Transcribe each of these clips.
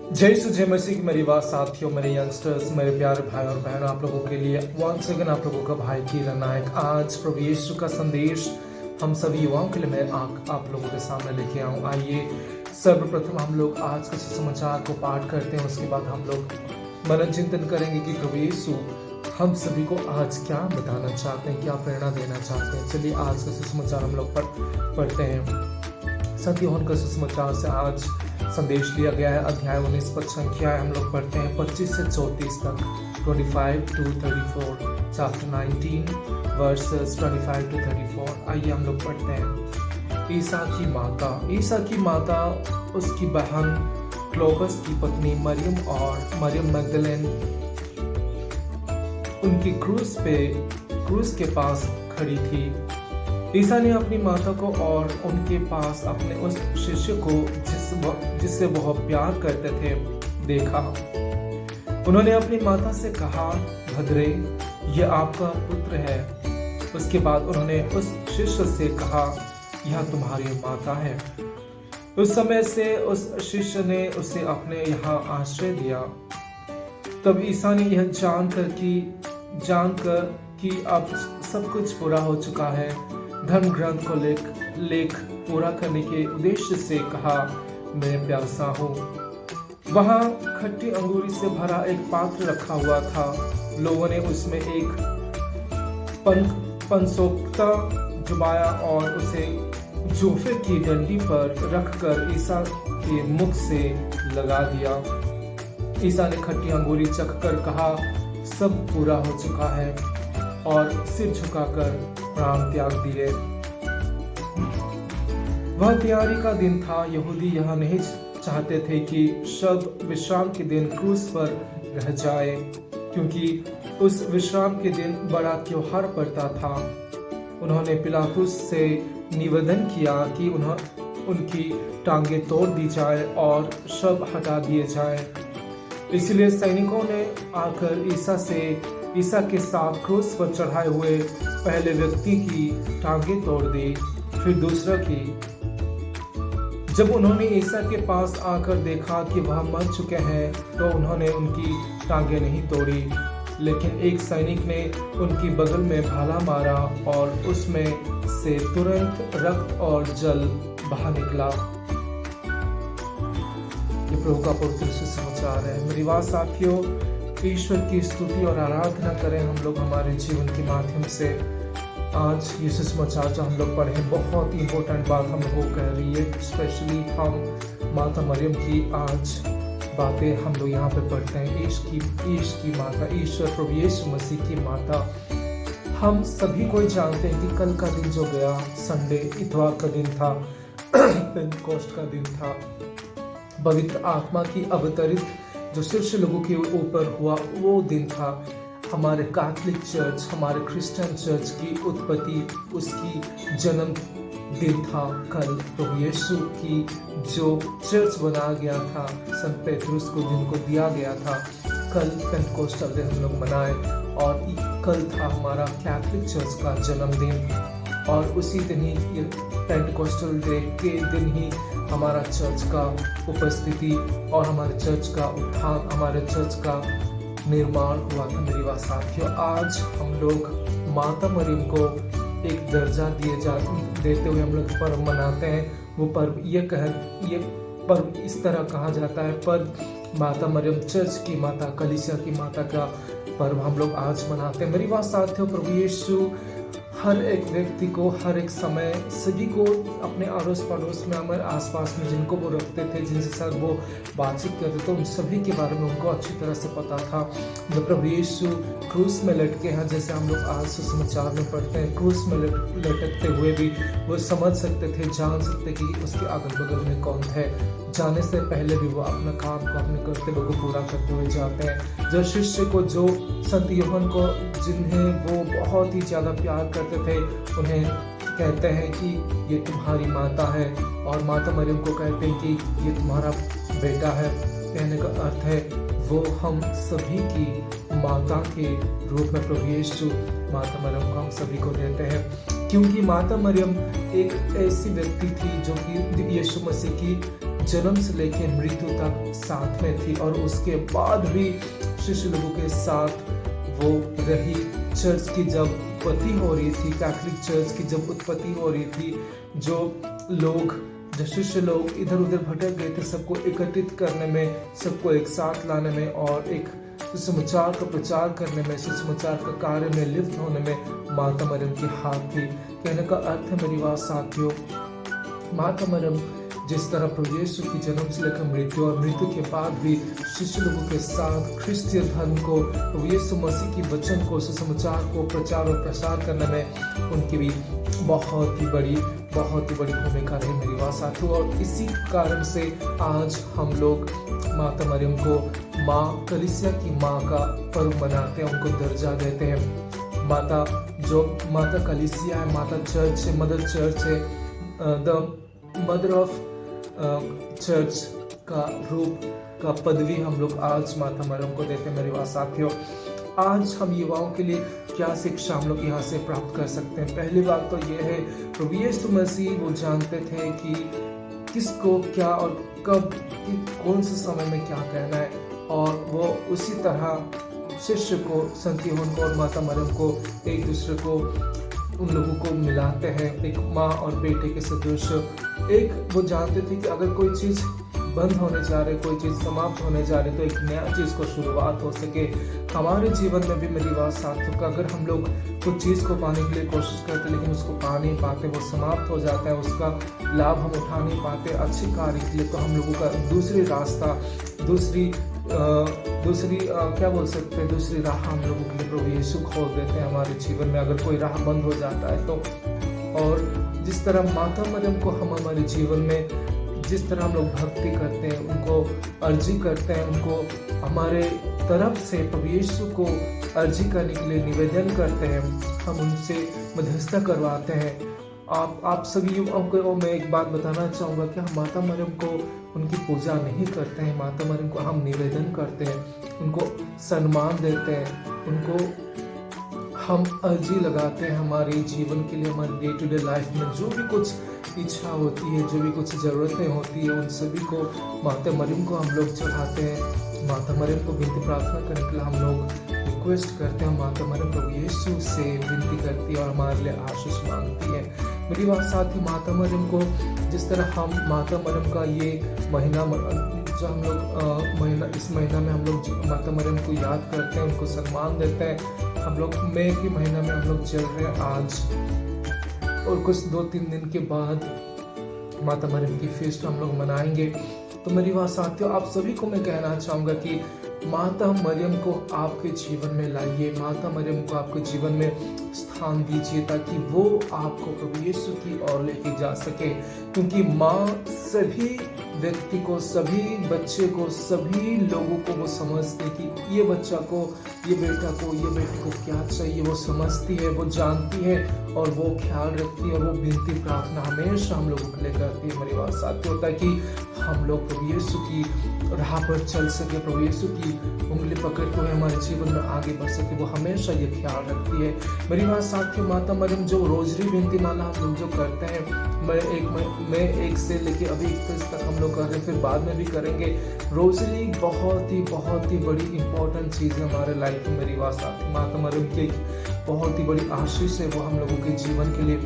जय सु जय मसीह की मेरी बात साथियों, मेरे यंगस्टर्स, मेरे प्यारे भाई और बहन, आप लोगों के लिए वंस अगेन आप लोगों का भाई किरण नायक आज प्रभु यीशु का संदेश हम सभी युवाओं के लिए मैं आप लोगों के सामने लेके आऊं। आइए सर्वप्रथम हम लोग आज के सुसमाचार को पाठ करते हैं, उसके बाद हम लोग मनन चिंतन करेंगे कि प्रभु यीशु हम सभी को आज क्या बताना चाहते हैं, क्या प्रेरणा देना चाहते हैं। चलिए आज का सुसमाचार हम लोग पढ़ते हैं। सत्य यूहन्ना का सुसमाचार से आज संदेश लिया गया है। अध्याय 19 पद संख्या हम लोग पढ़ते हैं 25 से 34 तक, 25 to 34, चैप्टर 19 वर्सेस 25 to 34। आइए हम लोग पढ़ते हैं। ईसा की माता उसकी बहन क्लोपस की पत्नी मरियम और मरियम मगदलेन उनकी क्रूस के पास खड़ी थी। ईसा ने अपनी माता को और उनके पास अपने उस शिष्य को जिससे वह प्यार करते थे देखा। उन्होंने अपनी माता से कहा, भद्रे, यह आपका पुत्र है। उसके बाद उन्होंने उस शिष्य से कहा, यह तुम्हारी माता है। उस समय से उस शिष्य ने उसे अपने यहाँ आश्रय दिया। तब ईसा ने यह जानकर कि अब सब कुछ पूरा हो चुका है, धर्म ग्रंथ को लेख पूरा करने के उद्देश्य से कहा, मैं प्यासा हूँ। वहाँ खट्टी अंगूरी से भरा एक पात्र रखा हुआ था। लोगों ने उसमें एक पनसोक्ता डुबाया और उसे जोफे की डंडी पर रखकर ईसा के मुख से लगा दिया। ईसा ने खट्टी अंगूरी चखकर कहा, सब पूरा हो चुका है, और सिर झुकाकर प्राण त्याग दिए। वह तैयारी का दिन था। यहूदी यह नहीं चाहते थे कि शब विश्राम के दिन क्रूस पर रह जाए, क्योंकि उस विश्राम के दिन बड़ा त्योहार पड़ता था। उन्होंने पिलातुस से निवेदन किया कि उनकी टांगें तोड़ दी जाए और शब हटा दिए जाए। इसलिए सैनिकों ने आकर ईसा के साथ क्रूस पर चढ़ाए हुए पहले व्यक्ति की टांगें तोड़ दी, फिर दूसरा की। जब उन्होंने ईसा के पास आकर देखा कि वह मर चुके हैं, तो उन्होंने उनकी टांगें नहीं तोड़ी, लेकिन एक सैनिक ने उनकी बगल में भाला मारा और उसमें से तुरंत रक्त और जल बाहर निकला। ये प्रभु का पवित्र सुसमाचार है। मेरी बात साथियों, ईश्वर की स्तुति और आराधना करें हम लोग हमारे जीवन के माध्यम से। आज ये सुसमाचार जो हम लोग पढ़े, बहुत ही इम्पोर्टेंट बात हम लोग को कह रही है। स्पेशली हम माता मरियम की आज बातें हम लोग यहाँ पे पढ़ते हैं। ईश की माता, ईश्वर प्रभु यीशु मसीह की माता। हम सभी को जानते हैं कि कल का दिन जो गया, संडे, इतवार का दिन था, पेंटेकोस्ट का दिन था। पवित्र आत्मा की अवतरित जो शिष्य लोगों के ऊपर हुआ वो दिन था। हमारे कैथोलिक चर्च, हमारे क्रिश्चियन चर्च की उत्पत्ति, उसकी जन्म दिन था कल। प्रभु यीशु की जो चर्च बनाया गया था, संत पेट्रुस को जिनको दिया गया था, कल पेंटेकोस्टल डे हम लोग मनाए, और कल था हमारा कैथोलिक चर्च का जन्मदिन। और उसी दिन ही पेंटेकोस्टल डे के दिन ही हमारा चर्च का उपस्थिति और हमारे चर्च का उत्थान, हमारे चर्च का निर्माण हुआ था। मेरी बात साथियों, आज हम लोग माता मरियम को एक दर्जा देते हुए हम लोग पर्व मनाते हैं। वो पर्व ये पर्व इस तरह कहा जाता है, पर्व माता मरियम, चर्च की माता, कलीसिया की माता का पर्व हम लोग आज मनाते हैं। मेरी बात साथियों, प्रभु यीशु हर एक व्यक्ति को, हर एक समय सभी को अपने अड़ोस पड़ोस में, हमारे आसपास में जिनको वो रखते थे, जिनसे साथ वो बातचीत करते थे, उन सभी के बारे में उनको अच्छी तरह से पता था। जब प्रभु यीशु क्रूस में लटके हैं, जैसे हम लोग आज सुसमाचार में पढ़ते हैं, क्रूस में लटकते हुए भी वो समझ सकते थे, जान सकते कि उसके अगल बगल में कौन है। जाने से पहले भी वो अपना काम को, अपने कर्तव्य को पूरा करते हुए जाते हैं। जो शिष्य को, जो संत यूहन्ना को, जिन्हें वो बहुत ही ज़्यादा प्यार करते थे, उन्हें कहते हैं कि ये तुम्हारी माता है, और माता मरियम को कहते हैं कि ये तुम्हारा बेटा है। कहने का अर्थ है वो हम सभी की माता के रूप में प्रभु यीशु माता मरियम को हम सभी को देते हैं, क्योंकि माता मरियम एक ऐसी व्यक्ति थी जो कि यीशु मसीह की जन्म से लेके मृत्यु तक साथ में थी और उसके बाद भी शिष्य लोगों के साथ वो रही। चर्च की जब उत्पत्ति हो रही थी, कैथोलिक चर्च की जब उत्पत्ति हो रही थी, जो शिष्य लोग इधर उधर भटक गए थे, सबको एकत्रित करने में, सबको एक साथ लाने में और एक सुसमाचार का प्रचार करने में, सुसमाचार का कार्य में लिप्त होने में माता मरियम की हाथ थी। कहने का अर्थ है मेरी बात साथियों, माता मरियम जिस तरह प्रभु यीशु की जन्म से लेकर मृत्यु और मृत्यु के बाद भी शिष्य लोगों के साथ ख्रिस्तीय धर्म को, प्रभु यीशु मसीह की वचन को, सुसमाचार को प्रचार और प्रसार करने में उनकी भी बहुत ही बड़ी भूमिका रही मेरी बात साथियों। और इसी कारण से आज हम लोग माता मरियम को माँ, कलीसिया की माँ का पर्व मनाते हैं, उनको दर्जा देते हैं। माता कलीसिया है, माता चर्च है, मदर चर्च है, द मदर ऑफ चर्च का रूप का पदवी हम लोग आज माता मरियम को देते हैं मेरे बात साथियों। आज हम युवाओं के लिए क्या शिक्षा हम लोग यहाँ से प्राप्त कर सकते हैं? पहली बात तो ये है, प्रभु यीशु मसीह वो जानते थे कि किसको क्या और कब, कौन से समय में क्या कहना है, और वो उसी तरह शिष्य को, संतियोन को और माता मरियम को एक दूसरे को, उन लोगों को मिलाते हैं, एक माँ और बेटे के सदृश। एक वो जानते थे कि अगर कोई चीज़ बंद होने जा रही, कोई चीज़ समाप्त होने जा रही, तो एक नया चीज़ को शुरुआत हो सके। हमारे जीवन में भी मेरी बात साथियों, अगर हम लोग कुछ चीज़ को पाने के लिए कोशिश करते लेकिन उसको पा नहीं पाते, वो समाप्त हो जाता है, उसका लाभ हम उठा नहीं पाते अच्छे कार्य के लिए, तो हम लोगों का दूसरी रास्ता, दूसरी क्या बोल सकते हैं, दूसरी राह हम लोगों के लिए प्रभु यीशु खोल देते हैं हमारे जीवन में, अगर कोई राह बंद हो जाता है तो। और जिस तरह माता मरियम को हम हमारे जीवन में, जिस तरह हम लोग भक्ति करते हैं, उनको अर्जी करते हैं, उनको हमारे तरफ से प्रभु यीशु को अर्जी करने के लिए निवेदन करते हैं, हम उनसे मध्यस्थता करवाते हैं। आप सभी युवाओं को मैं एक बात बताना चाहूँगा कि हम माता मरियम को उनकी पूजा नहीं करते हैं, माता मरियम को हम निवेदन करते हैं, उनको सम्मान देते हैं, उनको हम अर्जी लगाते हैं हमारे जीवन के लिए, हमारे डे टू डे लाइफ में जो भी कुछ इच्छा होती है, जो भी कुछ ज़रूरतें होती है, उन सभी को माता मरियम को हम लोग चढ़ाते हैं। माता मरियम को विनती प्रार्थना करने के लिए हम लोग रिक्वेस्ट करते हैं। माता मरियम प्रभु यीशु से विनती करती है और हमारे लिए आशीष मांगती है। मेरी बात साथ ही माता मरियम को, जिस तरह हम माता मरियम का ये महीना जो हम लोग इस महीना में हम लोग माता मरियम को याद करते हैं, उनको सम्मान देते हैं। हम लोग मई के महीना में हम लोग चल रहे हैं आज, और कुछ 2-3 दिन के बाद माता मरियम की फीस्ट हम लोग मनाएंगे। तो मेरी बात साथियों, आप सभी को मैं कहना चाहूँगा कि माता मरियम को आपके जीवन में लाइए, माता मरियम को आपके जीवन में स्थान दीजिए, ताकि वो आपको प्रभु यीशु की ओर लेके जा सके। क्योंकि माँ सभी व्यक्ति को, सभी बच्चे को, सभी लोगों को वो समझती कि ये बच्चा को, ये बेटा को, ये बेटी को क्या चाहिए, वो समझती है, वो जानती है और वो ख्याल रखती है, वो विनती प्रार्थना हमेशा हम लोगों के लिए करती है। मेरी बात साथी होता है कि हम लोग प्रभु यीशु की राह पर चल सके, प्रभु यीशु की उंगली पकड़ के हमारे जीवन में आगे बढ़ सके, वो हमेशा ये ख्याल रखती है। मेरी बात साथी, माता मरियम जो रोजरी विनती माला हम लोग जो करते हैं, मैं एक से लेके अभी 21 तक हम लोग कर रहे हैं, फिर बाद में भी करेंगे। रोजरी बहुत ही बड़ी इंपॉर्टेंट चीज़ है हमारे लाइफ में। मेरी बात साथी, माता मरियम की बहुत ही बड़ी आशीष है वो हम लोगों के जीवन के लिए।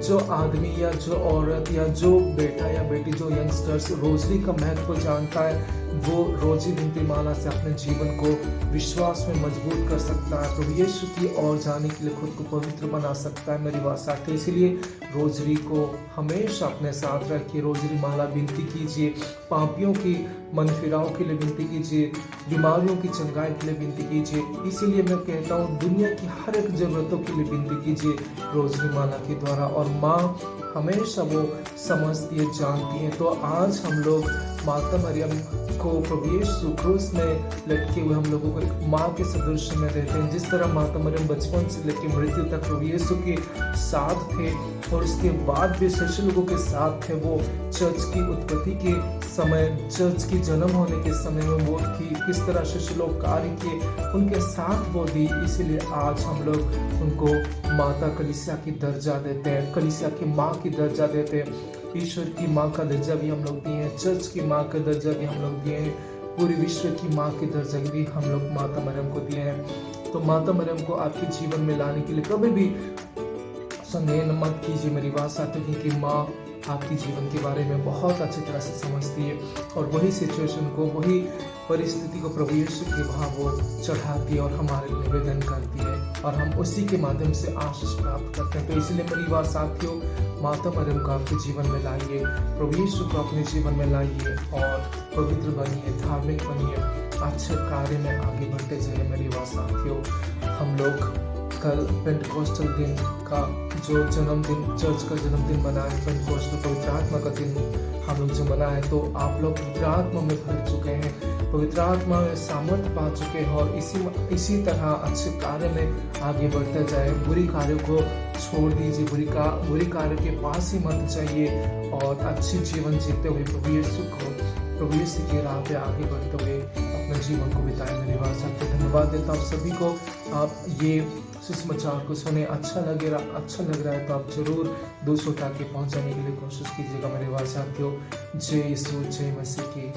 जो आदमी या जो औरत या जो बेटा या बेटी, जो यंगस्टर्स रोजरी का महत्व जानता है, वो रोजी विनती माला से अपने जीवन को विश्वास में मजबूत कर सकता है, प्रभु यीशु की ओर जाने के लिए खुद को पवित्र बना सकता है। मेरी बात साथी, इसीलिए रोजरी को हमेशा अपने साथ रखिए, रोजरी माला विनती कीजिए, पापियों की मन फिराव के लिए विनती कीजिए, बीमारियों की चंगाई के लिए विनती कीजिए। इसीलिए मैं कहता हूँ, दुनिया की हर एक जरूरतों के लिए विनती कीजिए रोजरी माला के द्वारा, और माँ हमेशा वो समझती है, जानती है। तो आज हम लोग माता मरियम को प्रभु यीशु क्रूस में लटके हुए हम लोगों को एक माँ के सदृश में देते हैं। जिस तरह माता मरियम बचपन से लेकर मृत्यु तक प्रभु यीशु के साथ थे और उसके बाद भी शिष्य लोगों के साथ थे, वो चर्च की उत्पत्ति के समय, चर्च की जन्म होने के समय में वो थी, किस तरह शिष्य लोग कार्य किए, उनके साथ वो दी। इसीलिए आज हम लोग उनको माता कलीसिया की दर्जा देते हैं, कलीसिया की माँ की दर्जा देते हैं। ईश्वर की माँ का दर्जा भी हम लोग दिए हैं, चर्च की माँ का दर्जा भी हम लोग दिए हैं, पूरी विश्व की माँ के दर्जा भी हम लोग माता मरियम को दिए हैं। तो माता मरियम को आपके जीवन में लाने के लिए कभी भी संदेह मत कीजिए। मेरी बात साथ है कि माँ आपके जीवन के बारे में बहुत अच्छी तरह से समझती है और वही सिचुएशन को, वही परिस्थिति को प्रभु यीशु के वहाँ वो चढ़ाती है और हमारे निवेदन करती है और हम उसी के माध्यम से आशीष प्राप्त करते हैं। तो इसलिए मेरी बात साथियों, माता मरियम को आपके जीवन में लाइए, प्रभु यीशु को अपने जीवन में लाइए और पवित्र बनिए, धार्मिक बनिए, अच्छे कार्य में आगे बढ़ते जाइए। मेरी बात साथियों, हम लोग कल पेंटकोस्टल दिन का जो जन्मदिन, चर्च का जन्मदिन मनाए, पेंटकोस्टल पवित्र आत्मा का दिन हम लोग जो मनाए, तो आप लोग पवित्र आत्मा में भर चुके हैं, पवित्र आत्मा में सामर्थ पा चुके हैं और इसी तरह अच्छे कार्य में आगे बढ़ते जाए। बुरी कार्यों को छोड़ दीजिए, बुरी कार्य के पास ही मत जाइए और अच्छी जीवन जीते हुए प्रभु यीशु की राह पे आगे बढ़ते हुए अपने जीवन को बिताए। मेरी बात सबसे धन्यवाद देता हूँ सभी को। आप ये सुसमाचार को सुने, अच्छा लग रहा है तो आप जरूर दूसरों तक पहुंचाने के लिए कोशिश कीजिएगा। मेरे बात साथियों, जय यीशु, जय मसीह की।